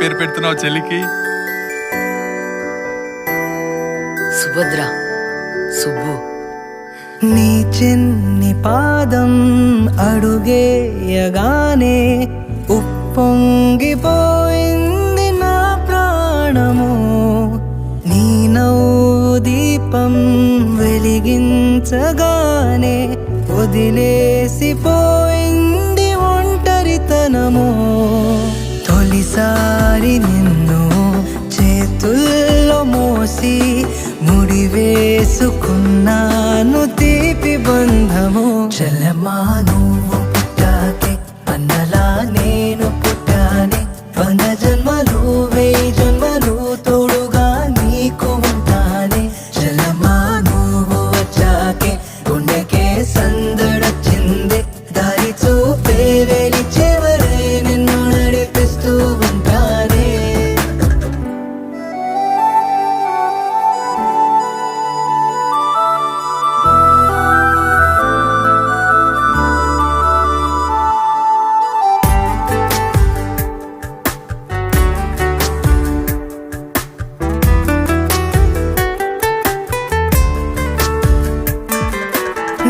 పేరు పెడుతున్నావు చెల్లికి? సుభద్ర, సుబ్బు. నీ చిన్ని పాదం అడుగేయగానే ఉప్పొంగిపోయింది నా ప్రాణము. నీ నవ్వు దీపం వెలిగించగానే వదిలేసిపోయింది ఒంటరితనము. తొలిసారి నిన్ను చేతుల్లో మోసి ముడివేసుకున్నాను తీపి బంధము. చలమా నువ్వు పుట్టాకే అన్నలా నేను పుట్టానే. 100 జన్మలు 1000 జన్మలు తోడుగా నీకు ఉంటానే. చలమా నువ్వు వచ్చాకే గుండెకే సందడొచ్చిందే. దారి చూపే వెలి చివరే నిన్ను నడిపిస్తూ ఉంటానే.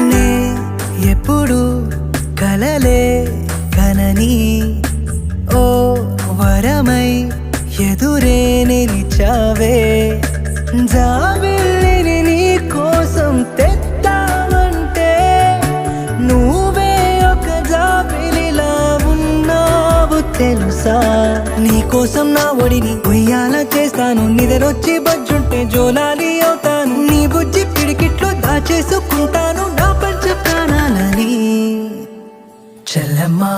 నే ఎప్పుడు కలలే కనని ఓ వరమై ఎదురే నిలిచావే. జాబిల్లిని నీ కోసం తెద్దామంటే నువ్వే ఒక జాబిలిలా ఉన్నావు తెలుసా. నీ కోసం నా ఒడిని ఉయ్యాల చేస్తాను. నిద్రొచ్చి బజ్జుంటే జోలాలి అవుతాను. నీ బుజ్జి పిడికిట్లో దాచేసుకుంటాను నా పంచ ప్రాణాలని. చల్లమ్మా